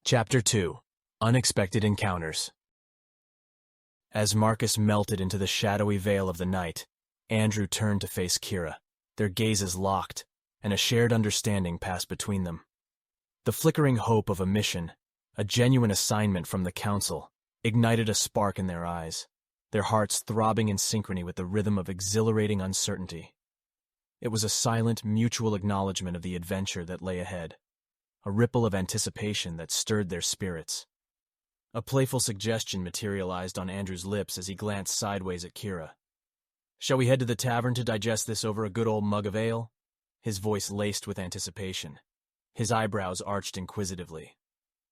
Chapter 2. Unexpected Encounters. As Marcus melted into the shadowy veil of the night, Andrew turned to face Kira, their gazes locked, and a shared understanding passed between them. The flickering hope of a mission, a genuine assignment from the Council, ignited a spark in their eyes, their hearts throbbing in synchrony with the rhythm of exhilarating uncertainty. It was a silent, mutual acknowledgement of the adventure that lay ahead, a ripple of anticipation that stirred their spirits. A playful suggestion materialized on Andrew's lips as he glanced sideways at Kira. "Shall we head to the tavern to digest this over a good old mug of ale?" His voice laced with anticipation. His eyebrows arched inquisitively.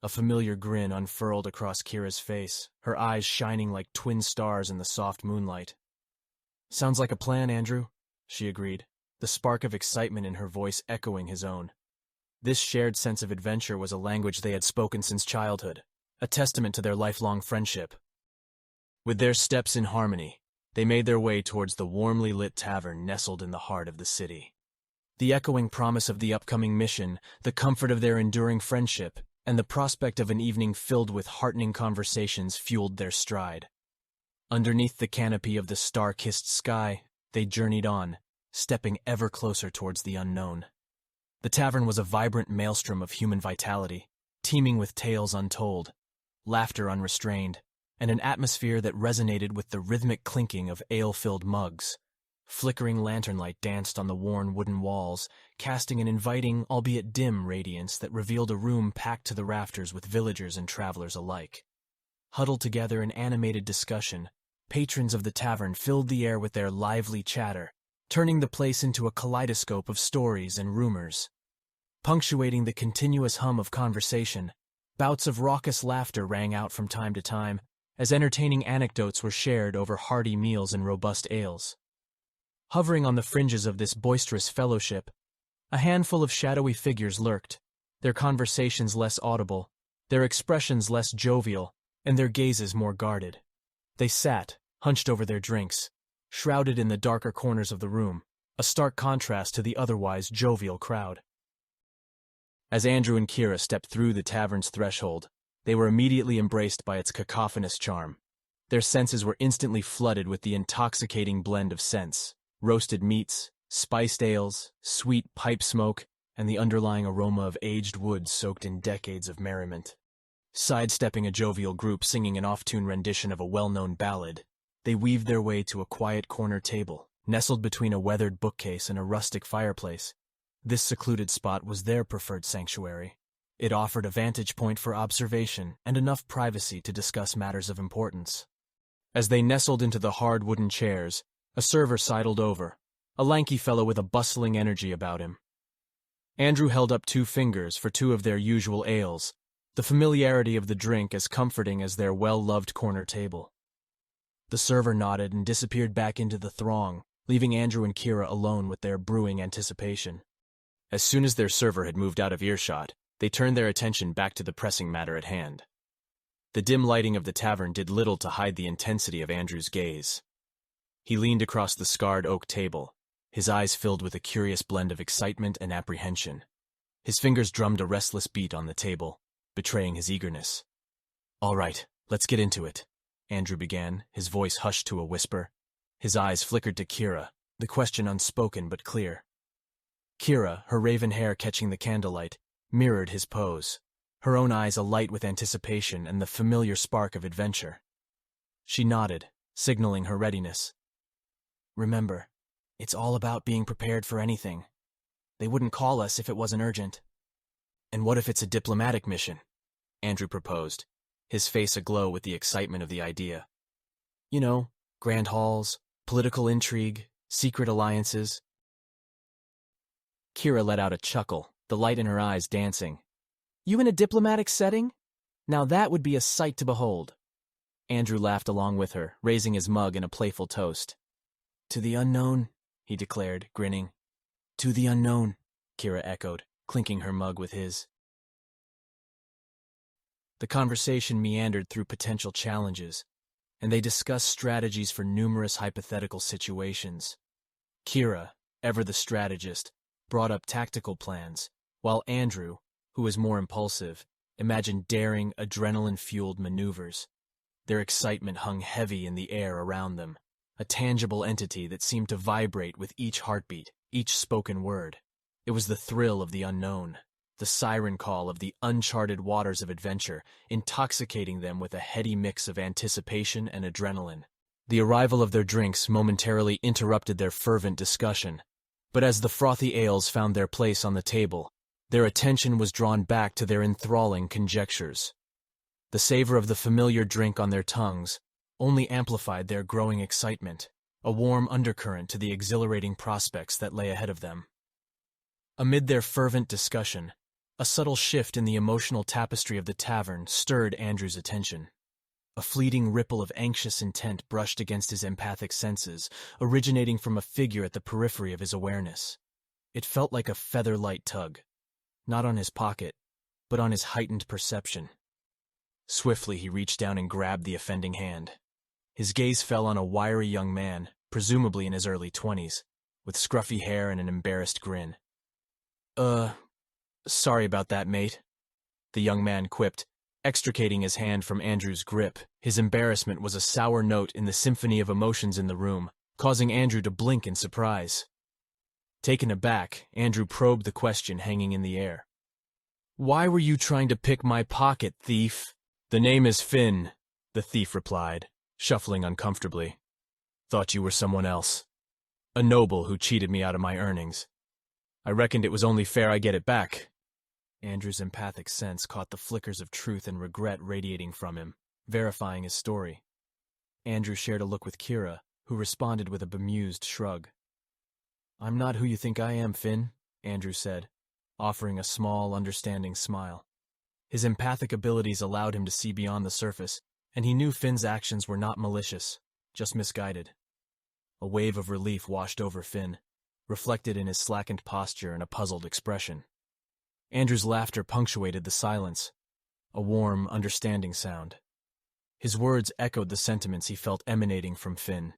A familiar grin unfurled across Kira's face, her eyes shining like twin stars in the soft moonlight. "Sounds like a plan, Andrew," she agreed, the spark of excitement in her voice echoing his own. This shared sense of adventure was a language they had spoken since childhood, a testament to their lifelong friendship. With their steps in harmony, they made their way towards the warmly lit tavern nestled in the heart of the city. The echoing promise of the upcoming mission, the comfort of their enduring friendship, and the prospect of an evening filled with heartening conversations fueled their stride. Underneath the canopy of the star-kissed sky, they journeyed on, stepping ever closer towards the unknown. The tavern was a vibrant maelstrom of human vitality, teeming with tales untold, laughter unrestrained, and an atmosphere that resonated with the rhythmic clinking of ale-filled mugs. Flickering lantern light danced on the worn wooden walls, casting an inviting, albeit dim, radiance that revealed a room packed to the rafters with villagers and travelers alike. Huddled together in animated discussion, patrons of the tavern filled the air with their lively chatter, turning the place into a kaleidoscope of stories and rumors. Punctuating the continuous hum of conversation, bouts of raucous laughter rang out from time to time, as entertaining anecdotes were shared over hearty meals and robust ales. Hovering on the fringes of this boisterous fellowship, a handful of shadowy figures lurked, their conversations less audible, their expressions less jovial, and their gazes more guarded. They sat, hunched over their drinks, shrouded in the darker corners of the room, a stark contrast to the otherwise jovial crowd. As Andrew and Kira stepped through the tavern's threshold, they were immediately embraced by its cacophonous charm. Their senses were instantly flooded with the intoxicating blend of scents, roasted meats, spiced ales, sweet pipe smoke, and the underlying aroma of aged wood soaked in decades of merriment. Sidestepping a jovial group singing an off-tune rendition of a well-known ballad, they weaved their way to a quiet corner table, nestled between a weathered bookcase and a rustic fireplace. This secluded spot was their preferred sanctuary. It offered a vantage point for observation and enough privacy to discuss matters of importance. As they nestled into the hard wooden chairs, a server sidled over, a lanky fellow with a bustling energy about him. Andrew held up 2 fingers for 2 of their usual ales, the familiarity of the drink as comforting as their well-loved corner table. The server nodded and disappeared back into the throng, leaving Andrew and Kira alone with their brewing anticipation. As soon as their server had moved out of earshot, they turned their attention back to the pressing matter at hand. The dim lighting of the tavern did little to hide the intensity of Andrew's gaze. He leaned across the scarred oak table, his eyes filled with a curious blend of excitement and apprehension. His fingers drummed a restless beat on the table, betraying his eagerness. "All right, let's get into it," Andrew began, his voice hushed to a whisper. His eyes flickered to Kira, the question unspoken but clear. Kira, her raven hair catching the candlelight, mirrored his pose, her own eyes alight with anticipation and the familiar spark of adventure. She nodded, signaling her readiness. "Remember, it's all about being prepared for anything. They wouldn't call us if it wasn't urgent." "And what if it's a diplomatic mission?" Andrew proposed, his face aglow with the excitement of the idea. "You know, grand halls, political intrigue, secret alliances." Kira let out a chuckle, the light in her eyes dancing. "You in a diplomatic setting? Now that would be a sight to behold." Andrew laughed along with her, raising his mug in a playful toast. "To the unknown," he declared, grinning. "To the unknown," Kira echoed, clinking her mug with his. The conversation meandered through potential challenges, and they discussed strategies for numerous hypothetical situations. Kira, ever the strategist, brought up tactical plans, while Andrew, who was more impulsive, Imagine daring, adrenaline-fueled maneuvers. Their excitement hung heavy in the air around them, a tangible entity that seemed to vibrate with each heartbeat, each spoken word. It was the thrill of the unknown, the siren call of the uncharted waters of adventure, intoxicating them with a heady mix of anticipation and adrenaline. The arrival of their drinks momentarily interrupted their fervent discussion, but as the frothy ales found their place on the table, their attention was drawn back to their enthralling conjectures. The savor of the familiar drink on their tongues only amplified their growing excitement, a warm undercurrent to the exhilarating prospects that lay ahead of them. Amid their fervent discussion, a subtle shift in the emotional tapestry of the tavern stirred Andrew's attention. A fleeting ripple of anxious intent brushed against his empathic senses, originating from a figure at the periphery of his awareness. It felt like a feather-light tug, not on his pocket, but on his heightened perception. Swiftly he reached down and grabbed the offending hand. His gaze fell on a wiry young man, presumably in his early 20s, with scruffy hair and an embarrassed grin. Sorry about that, mate," the young man quipped, extricating his hand from Andrew's grip. His embarrassment was a sour note in the symphony of emotions in the room, causing Andrew to blink in surprise. Taken aback, Andrew probed the question hanging in the air. "Why were you trying to pick my pocket, thief?" "The name is Finn," the thief replied, shuffling uncomfortably. "Thought you were someone else. A noble who cheated me out of my earnings. I reckoned it was only fair I get it back." Andrew's empathic sense caught the flickers of truth and regret radiating from him, verifying his story. Andrew shared a look with Kira, who responded with a bemused shrug. "I'm not who you think I am, Finn," Andrew said, offering a small, understanding smile. His empathic abilities allowed him to see beyond the surface, and he knew Finn's actions were not malicious, just misguided. A wave of relief washed over Finn, reflected in his slackened posture and a puzzled expression. Andrew's laughter punctuated the silence, a warm, understanding sound. His words echoed the sentiments he felt emanating from Finn,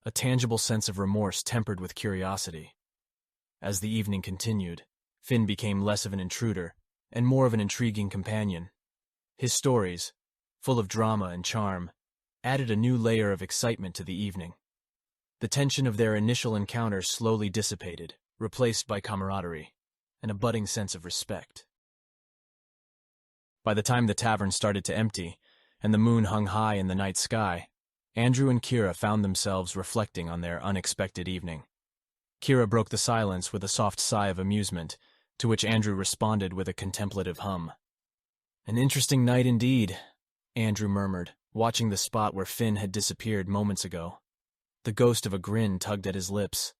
a tangible sense of remorse tempered with curiosity. As the evening continued, Finn became less of an intruder and more of an intriguing companion. His stories, full of drama and charm, added a new layer of excitement to the evening. The tension of their initial encounter slowly dissipated, replaced by camaraderie and a budding sense of respect. By the time the tavern started to empty, and the moon hung high in the night sky, Andrew and Kira found themselves reflecting on their unexpected evening. Kira broke the silence with a soft sigh of amusement, to which Andrew responded with a contemplative hum. "An interesting night indeed," Andrew murmured, watching the spot where Finn had disappeared moments ago. The ghost of a grin tugged at his lips.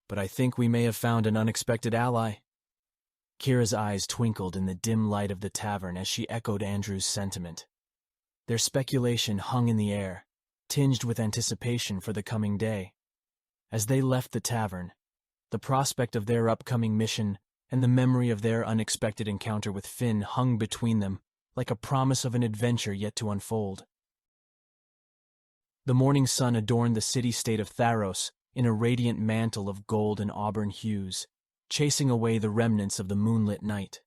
"But I think we may have found an unexpected ally." Kira's eyes twinkled in the dim light of the tavern as she echoed Andrew's sentiment. Their speculation hung in the air, tinged with anticipation for the coming day. As they left the tavern, the prospect of their upcoming mission and the memory of their unexpected encounter with Finn hung between them like a promise of an adventure yet to unfold. The morning sun adorned the city-state of Tharos in a radiant mantle of gold and auburn hues, chasing away the remnants of the moonlit night.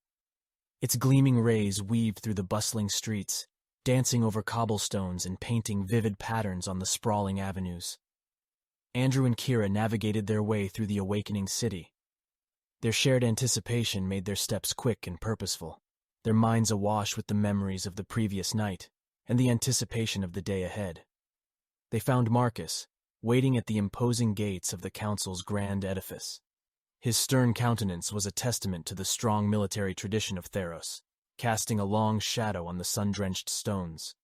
Its gleaming rays weaved through the bustling streets, dancing over cobblestones and painting vivid patterns on the sprawling avenues. Andrew and Kira navigated their way through the awakening city. Their shared anticipation made their steps quick and purposeful, their minds awash with the memories of the previous night and the anticipation of the day ahead. They found Marcus, waiting at the imposing gates of the council's grand edifice. His stern countenance was a testament to the strong military tradition of Theros, casting a long shadow on the sun-drenched stones.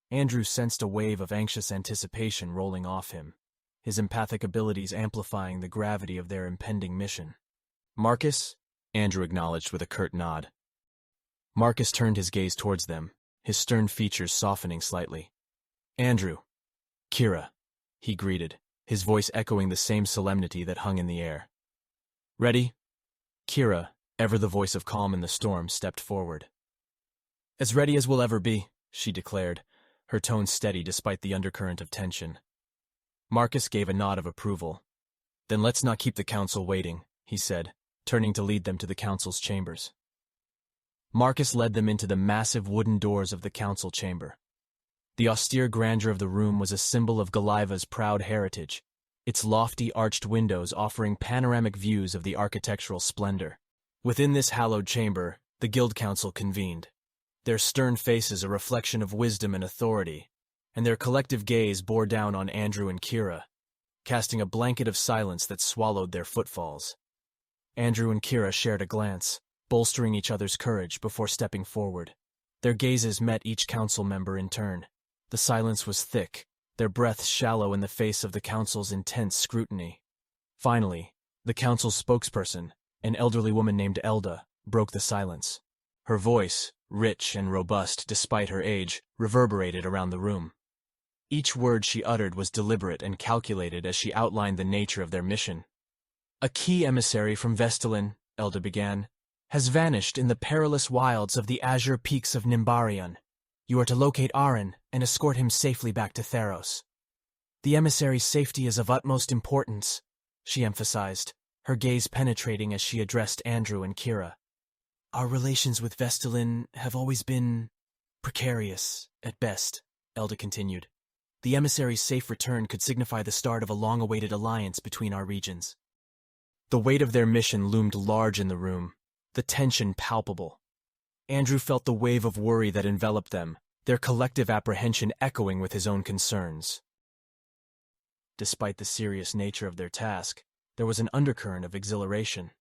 Andrew sensed a wave of anxious anticipation rolling off him, his empathic abilities amplifying the gravity of their impending mission. "Marcus?" Andrew acknowledged with a curt nod. Marcus turned his gaze towards them, his stern features softening slightly. "Andrew. Kira," he greeted, his voice echoing the same solemnity that hung in the air. "Ready?" Kira, ever the voice of calm in the storm, stepped forward. "As ready as we'll ever be," she declared, her tone steady despite the undercurrent of tension. Marcus gave a nod of approval. "Then let's not keep the council waiting," he said, turning to lead them to the council's chambers. Marcus led them into the massive wooden doors of the council chamber. The austere grandeur of the room was a symbol of Galiva's proud heritage, its lofty arched windows offering panoramic views of the architectural splendor. Within this hallowed chamber, the guild council convened, their stern faces a reflection of wisdom and authority, and their collective gaze bore down on Andrew and Kira, casting a blanket of silence that swallowed their footfalls. Andrew and Kira shared a glance, bolstering each other's courage before stepping forward. Their gazes met each council member in turn. The silence was thick, their breaths shallow in the face of the council's intense scrutiny. Finally, the council's spokesperson, an elderly woman named Elda, broke the silence. Her voice, rich and robust despite her age, reverberated around the room. Each word she uttered was deliberate and calculated as she outlined the nature of their mission. "A key emissary from Vestalin," Elda began, "has vanished in the perilous wilds of the azure peaks of Nimbareon. You are to locate Aren and escort him safely back to Theros. The emissary's safety is of utmost importance," she emphasized, her gaze penetrating as she addressed Andrew and Kira. "Our relations with Vestalin have always been precarious, at best," Elda continued. "The emissary's safe return could signify the start of a long-awaited alliance between our regions." The weight of their mission loomed large in the room, the tension palpable. Andrew felt the wave of worry that enveloped them, their collective apprehension echoing with his own concerns. Despite the serious nature of their task, there was an undercurrent of exhilaration.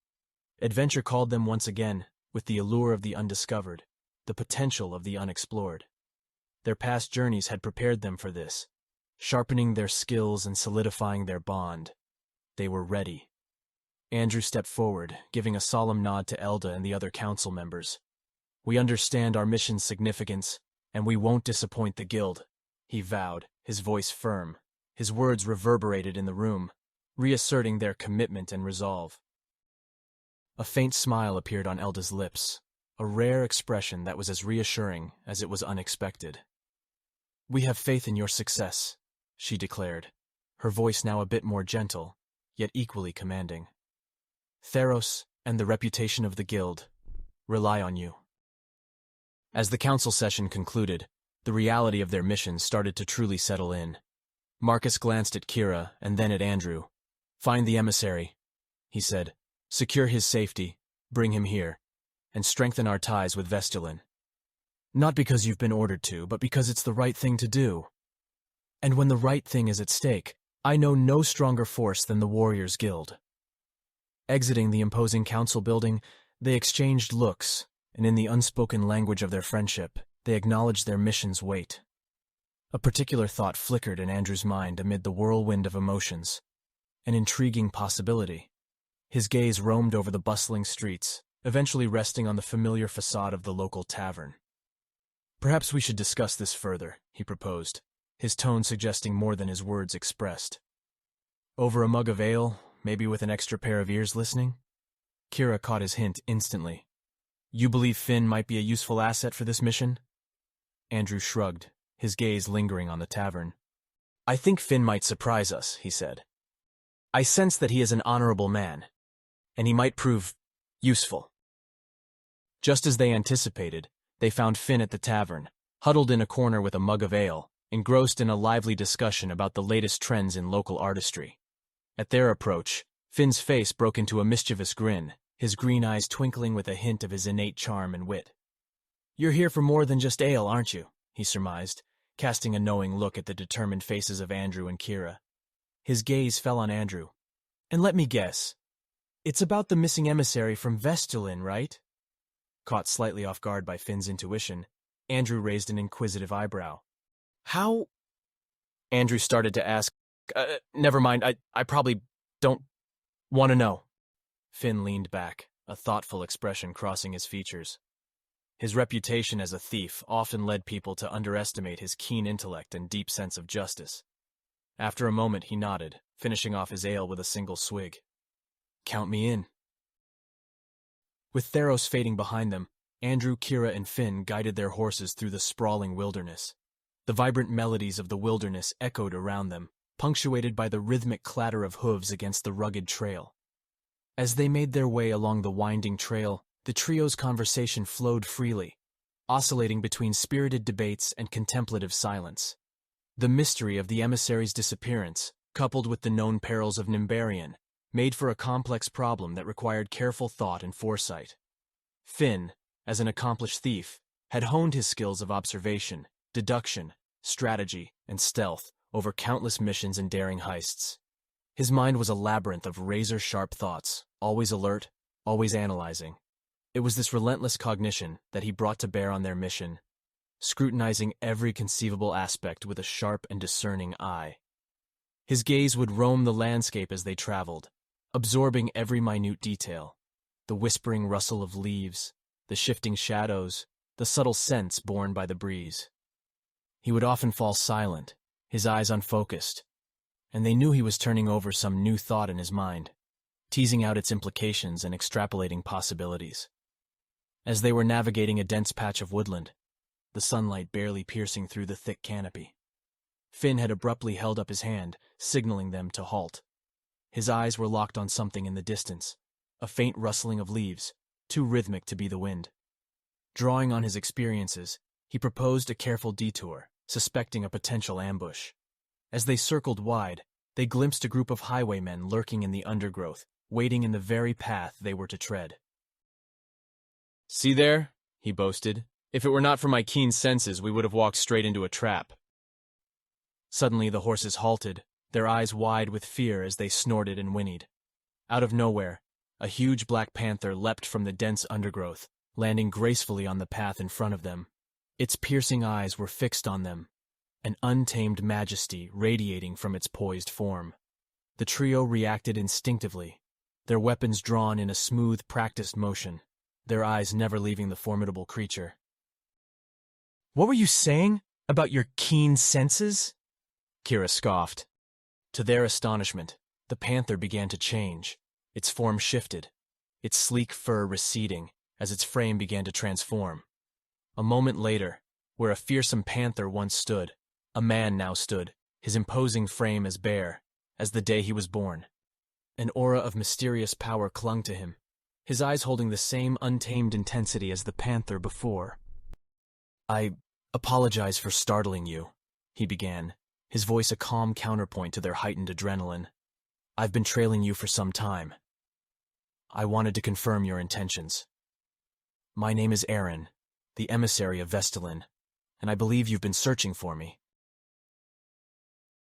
Adventure called them once again, with the allure of the undiscovered, the potential of the unexplored. Their past journeys had prepared them for this, sharpening their skills and solidifying their bond. They were ready. Andrew stepped forward, giving a solemn nod to Elda and the other council members. "We understand our mission's significance, and we won't disappoint the guild," he vowed, his voice firm. His words reverberated in the room, reasserting their commitment and resolve. A faint smile appeared on Elda's lips, a rare expression that was as reassuring as it was unexpected. "We have faith in your success," she declared, her voice now a bit more gentle, yet equally commanding. "Theros and the reputation of the guild rely on you." As the council session concluded, the reality of their mission started to truly settle in. Marcus glanced at Kira and then at Andrew. "Find the emissary," he said. "Secure his safety, bring him here, and strengthen our ties with Vestalin. Not because you've been ordered to, but because it's the right thing to do. And when the right thing is at stake, I know no stronger force than the Warriors Guild." Exiting the imposing council building, they exchanged looks, and in the unspoken language of their friendship, they acknowledged their mission's weight. A particular thought flickered in Andrew's mind amid the whirlwind of emotions. An intriguing possibility. His gaze roamed over the bustling streets, eventually resting on the familiar facade of the local tavern. "Perhaps we should discuss this further," he proposed, his tone suggesting more than his words expressed. "Over a mug of ale, maybe with an extra pair of ears listening?" Kira caught his hint instantly. "You believe Finn might be a useful asset for this mission?" Andrew shrugged, his gaze lingering on the tavern. "I think Finn might surprise us," he said. "I sense that he is an honorable man, and he might prove useful." Just as they anticipated, they found Finn at the tavern, huddled in a corner with a mug of ale, engrossed in a lively discussion about the latest trends in local artistry. At their approach, Finn's face broke into a mischievous grin, his green eyes twinkling with a hint of his innate charm and wit. "You're here for more than just ale, aren't you?" he surmised, casting a knowing look at the determined faces of Andrew and Kira. His gaze fell on Andrew. "And let me guess. It's about the missing emissary from Vestalin, right?" Caught slightly off guard by Finn's intuition, Andrew raised an inquisitive eyebrow. "How?" Andrew started to ask, "Never mind, I probably don't want to know." Finn leaned back, a thoughtful expression crossing his features. His reputation as a thief often led people to underestimate his keen intellect and deep sense of justice. After a moment he nodded, finishing off his ale with a single swig. "Count me in." With Theros fading behind them, Andrew, Kira, and Finn guided their horses through the sprawling wilderness. The vibrant melodies of the wilderness echoed around them, punctuated by the rhythmic clatter of hooves against the rugged trail. As they made their way along the winding trail, The trio's conversation flowed freely, oscillating between spirited debates and contemplative silence. The mystery of the emissary's disappearance, coupled with the known perils of Nimbareon, made for a complex problem that required careful thought and foresight. Finn, as an accomplished thief, had honed his skills of observation, deduction, strategy, and stealth over countless missions and daring heists. His mind was a labyrinth of razor-sharp thoughts, always alert, always analyzing. It was this relentless cognition that he brought to bear on their mission, scrutinizing every conceivable aspect with a sharp and discerning eye. His gaze would roam the landscape as they traveled, absorbing every minute detail, the whispering rustle of leaves, the shifting shadows, the subtle scents borne by the breeze. He would often fall silent, his eyes unfocused, and they knew he was turning over some new thought in his mind, teasing out its implications and extrapolating possibilities. As they were navigating a dense patch of woodland, the sunlight barely piercing through the thick canopy, Finn had abruptly held up his hand, signaling them to halt. His eyes were locked on something in the distance, a faint rustling of leaves, too rhythmic to be the wind. Drawing on his experiences, he proposed a careful detour, suspecting a potential ambush. As they circled wide, they glimpsed a group of highwaymen lurking in the undergrowth, waiting in the very path they were to tread. "See there?" he boasted. "If it were not for my keen senses, we would have walked straight into a trap." Suddenly the horses halted, their eyes wide with fear as they snorted and whinnied. Out of nowhere, a huge black panther leapt from the dense undergrowth, landing gracefully on the path in front of them. Its piercing eyes were fixed on them, an untamed majesty radiating from its poised form. The trio reacted instinctively, their weapons drawn in a smooth, practiced motion, their eyes never leaving the formidable creature. "What were you saying about your keen senses?" Kira scoffed. To their astonishment, the panther began to change. Its form shifted, its sleek fur receding as its frame began to transform. A moment later, where a fearsome panther once stood, a man now stood, his imposing frame as bare as the day he was born. An aura of mysterious power clung to him, his eyes holding the same untamed intensity as the panther before. "I apologize for startling you," he began, his voice a calm counterpoint to their heightened adrenaline. "I've been trailing you for some time. I wanted to confirm your intentions. My name is Aaron, the emissary of Vestalin, and I believe you've been searching for me."